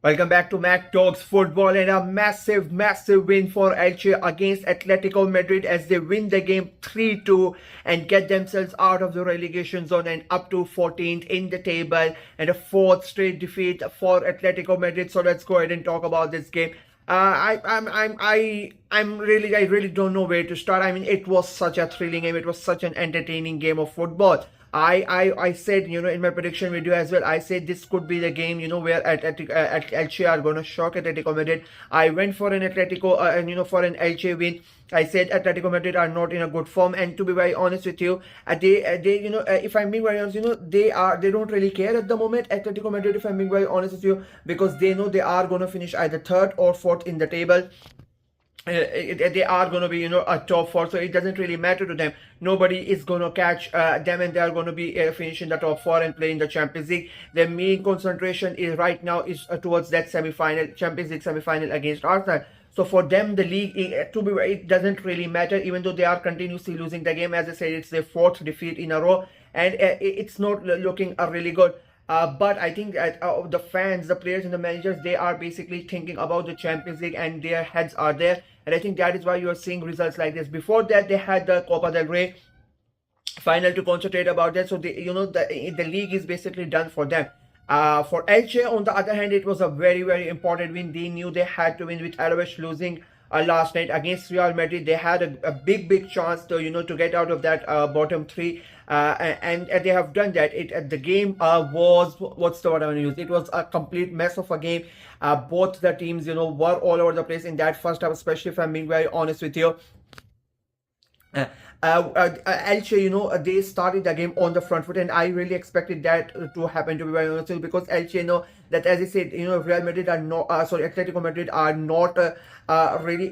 Welcome back to Mac Talks Football, and a massive win for Elche against Atletico Madrid as they win the game 3-2 and get themselves out of the relegation zone and up to 14th in the table, and a fourth straight defeat for Atletico Madrid. So let's go ahead and talk about this game. I really don't know where to start. I mean, it was such a thrilling game. It was such an entertaining game of football. I said, in my prediction video as well, I said this could be the game, where Elche are going to shock Atletico Madrid. I went for an for an Elche win. I said Atletico Madrid are not in a good form, and to be very honest with you, if I'm being very honest, they don't really care at the moment. Atletico Madrid, if I'm being very honest with you, because they know they are going to finish either third or fourth in the table. They are going to be a top four, so it doesn't really matter to them. Nobody is going to catch them, and they are going to be finishing the top four and playing the Champions League. Their main concentration is right now towards that Champions League semi-final against Arsenal. So for them, the league, it doesn't really matter, even though they are continuously losing the game. As I said, it's their fourth defeat in a row, and it's not looking really good. But I think that the fans, the players and the managers, they are basically thinking about the Champions League, and their heads are there. And I think that is why you are seeing results like this. Before that, they had the Copa del Rey final to concentrate about that. So the league is basically done for them. For Elche, on the other hand, it was a very important win. They knew they had to win, with Alaves losing last night against Real Madrid. They had a big chance to to get out of that bottom three, and they have done that. The game was, what's the word I want to use? It was a complete mess of a game. Both the teams were all over the place in that first half, especially if I'm being very honest with you. Elche, they started the game on the front foot, and I really expected that to happen, to be very honest with you, because Elche, that, as I said, Real Madrid are not, Atletico Madrid are not really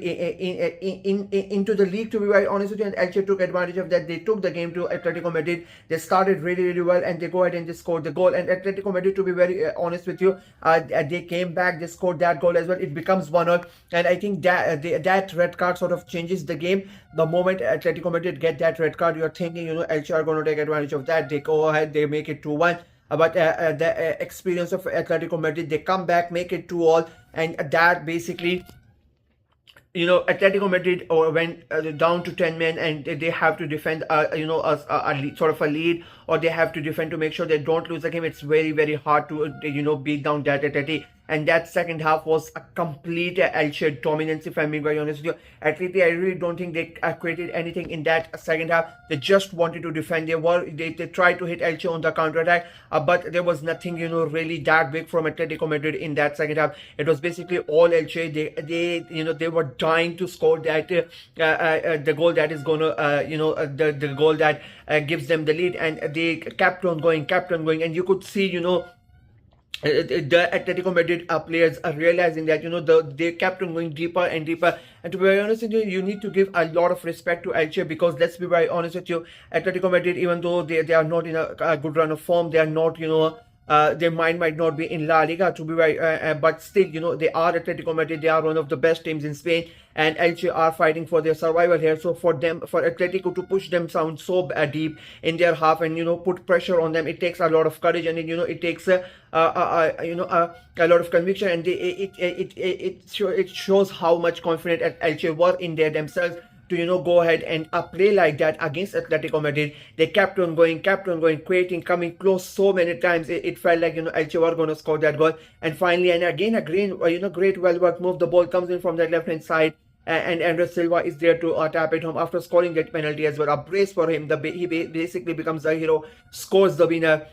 into the league, to be very honest with you, and Elche took advantage of that. They took the game to Atletico Madrid. They started really well, and they go ahead and they scored the goal. And Atletico Madrid, to be very honest with you, they came back, they scored that goal as well. It becomes 1-0, and I think that that red card sort of changes the game. The moment Atletico Madrid get that red card, you're thinking, Elche are going to take advantage of that. They go ahead, they make it 2-1. But the experience of Atletico Madrid, they come back, make it 2-2, and that basically, Atletico Madrid went down to 10 men, and they have to defend, sort of a lead, or they have to defend to make sure they don't lose the game. It's very hard to, beat down that Atleti. And that second half was a complete Elche dominance, if I'm being very honest with you. Atleti, I really don't think they created anything in that second half. They just wanted to defend. They tried to hit Elche on the counter attack, but there was nothing, really that big from Atletico Madrid in that second half. It was basically all Elche. They were dying to score that the goal that is gonna, the goal that gives them the lead, and they kept on going, and you could see, the Atletico Madrid players are realizing that they kept on going deeper and deeper. And to be very honest with you, you need to give a lot of respect to Elche, because let's be very honest with you, Atletico Madrid, even though they are not in a good run of form, they are not, their mind might not be in La Liga, to be very, but still, they are Atletico Madrid. They are one of the best teams in Spain, and Elche are fighting for their survival here. So for Atletico to push them down so deep in their half and put pressure on them, it takes a lot of courage, and it takes a lot of conviction, and it shows how much confident Elche were in themselves to go ahead and play like that against Atletico Madrid. They kept on going, creating, coming close so many times. It felt like Elche were going to score that goal, and finally, and again, a great well worked move. The ball comes in from the left hand side, and Andres Silva is there to tap it home after scoring that penalty as well. A brace for him. He basically becomes a hero, scores the winner.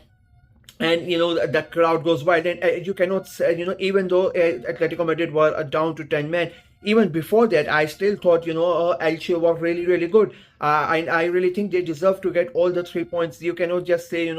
And the crowd goes wild, and you cannot say, even though Atletico Madrid were down to 10 men, even before that, I still thought, Elche were really good. I really think they deserve to get all the 3 points. You cannot just say,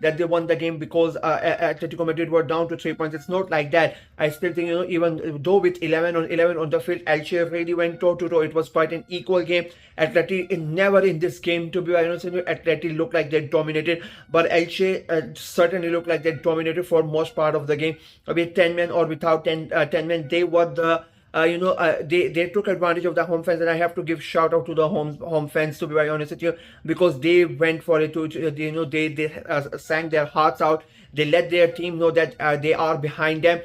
that they won the game because Atletico Madrid were down to 3 points. It's not like that. I still think, even though with 11 on the field, Elche really went toe-to-toe. It was quite an equal game. Atleti, never in this game, to be honest with you, Atleti looked like they dominated, but Elche certainly looked like they dominated for most part of the game. With 10 men or without 10 men, they were the they took advantage of the home fans, and I have to give shout out to the home fans, to be very honest with you, because they went for it. They sang their hearts out. They let their team know that they are behind them.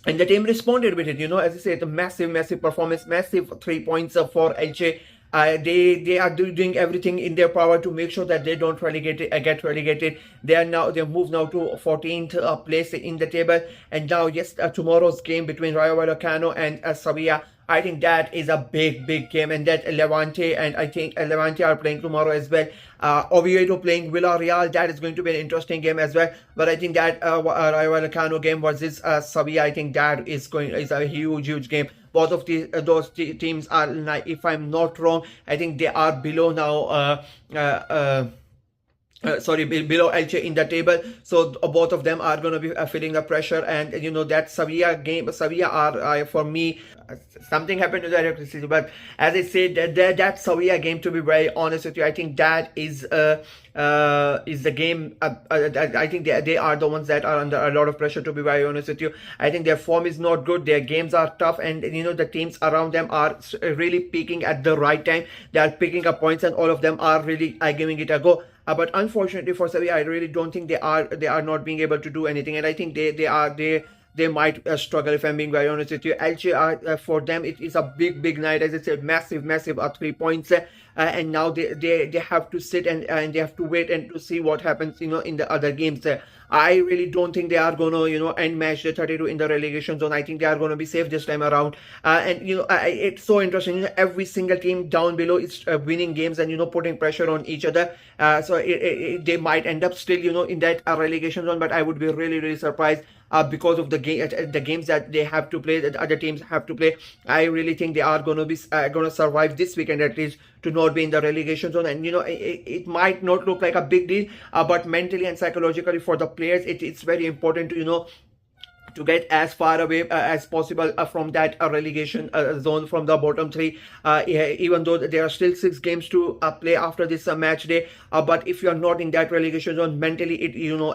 and the team responded with it. As I said, a massive performance, massive 3 points for Elche. They are doing everything in their power to make sure that they don't get relegated. They move now to 14th place in the table, and now yes, tomorrow's game between Rayo Vallecano and Sevilla. I think that is a big game, and that Levante, and I think Levante are playing tomorrow as well. Oviedo playing Villarreal. That is going to be an interesting game as well. But I think that Rayo Vallecano game versus Sevilla, I think that is a huge game. Both of those teams are, if I'm not wrong, I think they are below now. Below Elche in the table, so both of them are going to be feeling the pressure. And that Sevilla are for me, something happened to their electricity. But as I said, that Sevilla game, to be very honest with you, I think that is the game. I think they are the ones that are under a lot of pressure, to be very honest with you. I think their form is not good, their games are tough, and the teams around them are really peaking at the right time. They are picking up points, and all of them are really giving it a go. But unfortunately for Sevilla, I really don't think they are not being able to do anything, and I think they might struggle, if I'm being very honest with you. Elche, for them, it is a big night, as I said, massive 3 points, and now they have to sit and they have to wait and to see what happens, in the other games. I really don't think they are gonna, end match the 32 in the relegation zone. I think they are gonna be safe this time around. And it's so interesting. Every single team down below is winning games and putting pressure on each other. So they might end up still, in that relegation zone. But I would be really surprised. Because of the games that they have to play, that other teams have to play. I really think they are going to be going to survive this weekend at least to not be in the relegation zone. And it might not look like a big deal, but mentally and psychologically for the players, it's very important to get as far away as possible from that relegation zone, from the bottom three. Even though there are still 6 games to play after this match day, but if you are not in that relegation zone, mentally,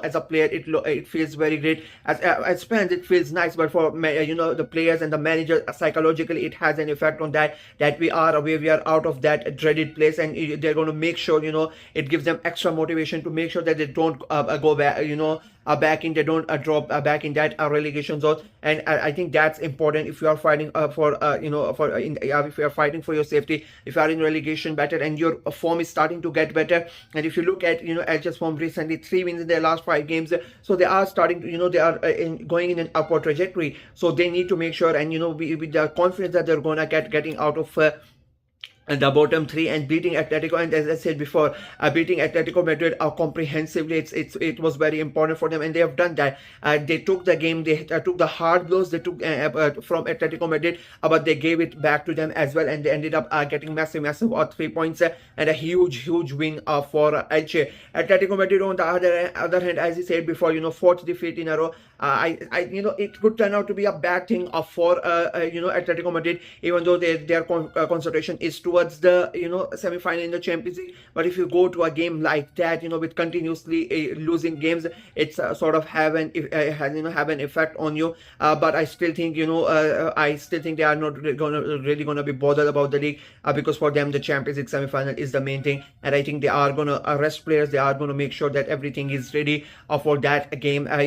as a player, it feels very great. As fans, it feels nice, but for the players and the manager, psychologically, it has an effect on that we are away, we are out of that dreaded place, and they're going to make sure it gives them extra motivation to make sure that they don't go back, they don't drop back in that relegation zone. And I think that's important if you are fighting if you are fighting for your safety, if you are in relegation battle and your form is starting to get better. And if you look at Elche's form recently, 3 wins in their last 5 games, so they are starting to they are going in an upward trajectory. So they need to make sure, and with the confidence that they're gonna getting out of the bottom 3 and beating Atletico, and as I said before, beating Atletico Madrid comprehensively, it was very important for them, and they have done that. They took the game, they took the hard blows they took from Atletico Madrid, but they gave it back to them as well, and they ended up getting massive 3 points and a huge win for Elche. Atletico Madrid, on the other hand, as I said before, 4th defeat in a row. It could turn out to be a bad thing for Atletico Madrid, even though their concentration is towards the semi-final in the Champions League. But if you go to a game like that, with continuously losing games, it's sort of have an effect on you. But I still think they are not really gonna be bothered about the league, because for them the Champions League semi-final is the main thing, and I think they are gonna rest players. They are gonna make sure that everything is ready for that game at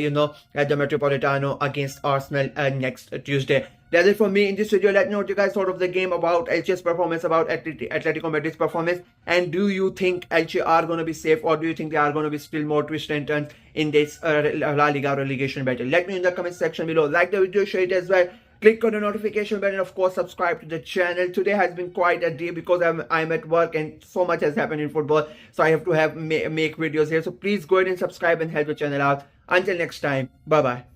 the Metropolitano against Arsenal next Tuesday. That's it for me in this video. Let me know what you guys thought of the game, about Elche's performance, about Atletico Madrid's performance, and do you think Elche are going to be safe, or do you think they are going to be still more twists and turns in this La Liga relegation battle? Let me know in the comment section below. Like the video, share it as well. Click on the notification bell, and of course subscribe to the channel. Today has been quite a day because I'm at work and so much has happened in football, so I have to make videos here. So please go ahead and subscribe and help the channel out. Until next time, bye bye.